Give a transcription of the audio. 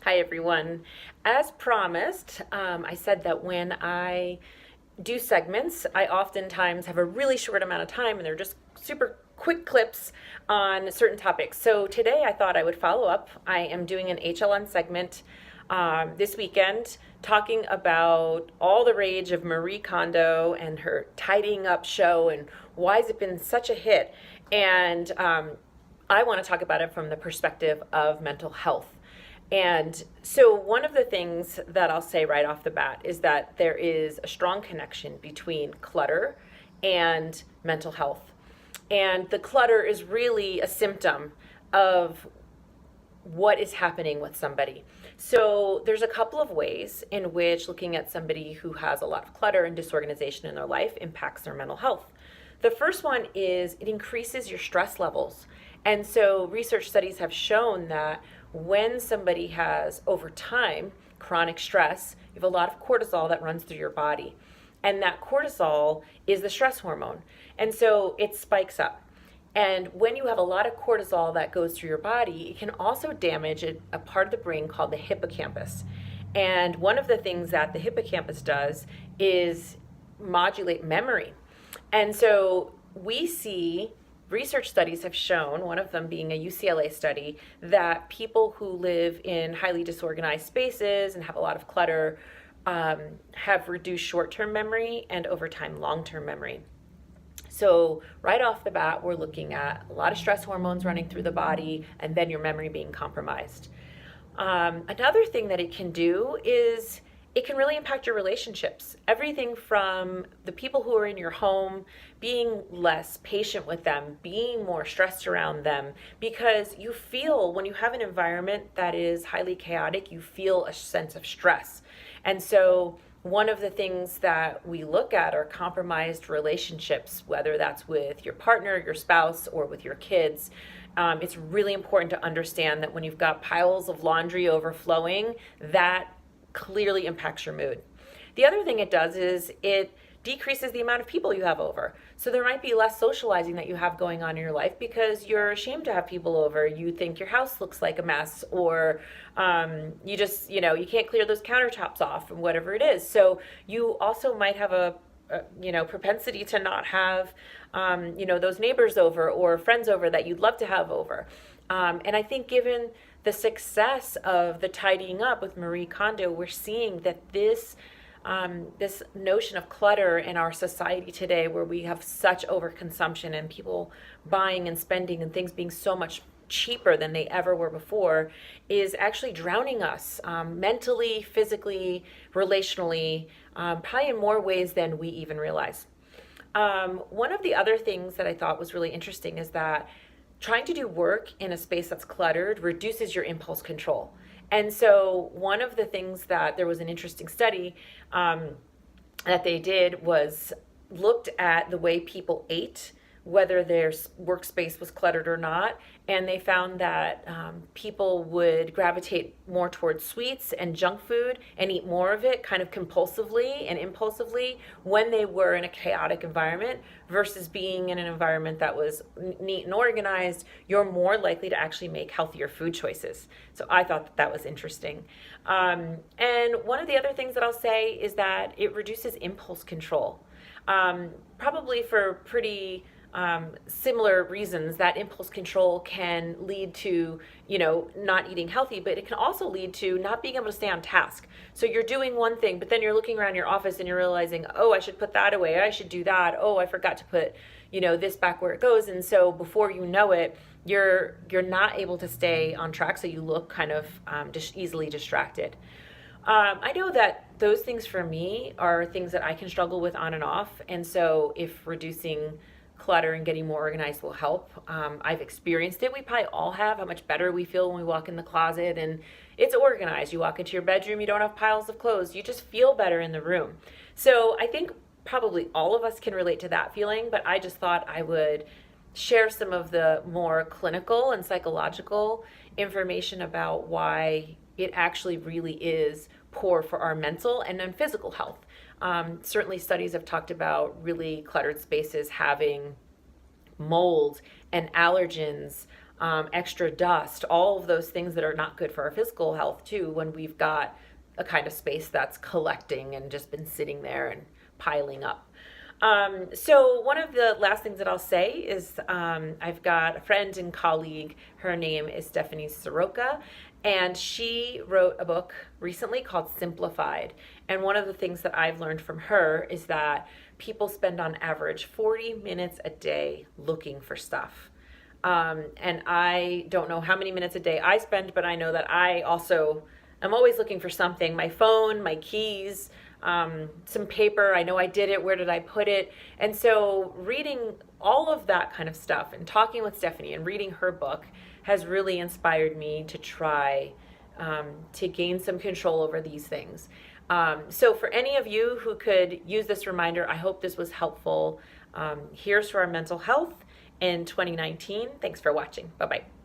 Hi, everyone. As promised, I said that when I do segments, I oftentimes have a really short amount of time and they're just super quick clips on certain topics. So today I thought I would follow up. I am doing an HLN segment this weekend talking about all the rage of Marie Kondo and her tidying up show and why has it been such a hit. And I want to talk about it from the perspective of mental health. And so, one of the things that I'll say right off the bat is that there is a strong connection between clutter and mental health. And the clutter is really a symptom of what is happening with somebody. So, there's a couple of ways in which looking at somebody who has a lot of clutter and disorganization in their life impacts their mental health. The first one is it increases your stress levels. And so, research studies have shown that when somebody has, over time, chronic stress, you have a lot of cortisol that runs through your body. And that cortisol is the stress hormone. And so it spikes up. And when you have a lot of cortisol that goes through your body, it can also damage a part of the brain called the hippocampus. And one of the things that the hippocampus does is modulate memory. And so we see research studies have shown, one of them being a UCLA study, that people who live in highly disorganized spaces and have a lot of clutter have reduced short-term memory and over time long-term memory. So right off the bat, we're looking at a lot of stress hormones running through the body and then your memory being compromised. Another thing that it can do is it can really impact your relationships. Everything from the people who are in your home, being less patient with them, being more stressed around them, because you feel when you have an environment that is highly chaotic, you feel a sense of stress. And so one of the things that we look at are compromised relationships, whether that's with your partner, your spouse, or with your kids. It's really important to understand that when you've got piles of laundry overflowing, that clearly impacts your mood. The other thing it does is it decreases the amount of people you have over. So there might be less socializing that you have going on in your life because you're ashamed to have people over. You think your house looks like a mess, or you just, you can't clear those countertops off and whatever it is. So you also might have a propensity to not have, those neighbors over or friends over that you'd love to have over. And I think given the success of the tidying up with Marie Kondo, we're seeing that this notion of clutter in our society today, where we have such overconsumption and people buying and spending and things being so much cheaper than they ever were before, is actually drowning us mentally, physically, relationally, probably in more ways than we even realize. One of the other things that I thought was really interesting is that trying to do work in a space that's cluttered reduces your impulse control. And so one of the things that there was an interesting study that they did was looked at the way people ate, whether their workspace was cluttered or not, and they found that people would gravitate more towards sweets and junk food and eat more of it kind of compulsively and impulsively when they were in a chaotic environment versus being in an environment that was neat and organized. You're more likely to actually make healthier food choices. So I thought that was interesting. And one of the other things that I'll say is that it reduces impulse control, probably for pretty similar reasons. That impulse control can lead to, not eating healthy, but it can also lead to not being able to stay on task. So you're doing one thing, but then you're looking around your office and you're realizing, oh, I should put that away. I should do that. Oh, I forgot to put, this back where it goes. And so before you know it, you're not able to stay on track. So you look kind of just easily distracted. I know that those things for me are things that I can struggle with on and off. And so if reducing clutter and getting more organized will help. I've experienced it. We probably all have, how much better we feel when we walk in the closet and it's organized. You walk into your bedroom, you don't have piles of clothes. You just feel better in the room. So I think probably all of us can relate to that feeling, but I just thought I would share some of the more clinical and psychological information about why it actually really is poor for our mental and then physical health. Certainly studies have talked about really cluttered spaces having mold and allergens extra dust, all of those things that are not good for our physical health too, when we've got a kind of space that's collecting and just been sitting there and piling up. So one of the last things that I'll say is I've got a friend and colleague. Her name is Stephanie Soroka, and she wrote a book recently called Simplified. And one of the things that I've learned from her is that people spend on average 40 minutes a day looking for stuff. And I don't know how many minutes a day I spend, but I know that I also am always looking for something: my phone, my keys, some paper. I know I did it. Where did I put it? And so reading all of that kind of stuff and talking with Stephanie and reading her book has really inspired me to try to gain some control over these things. So for any of you who could use this reminder, I hope this was helpful. Here's to our mental health in 2019. Thanks for watching. Bye-bye.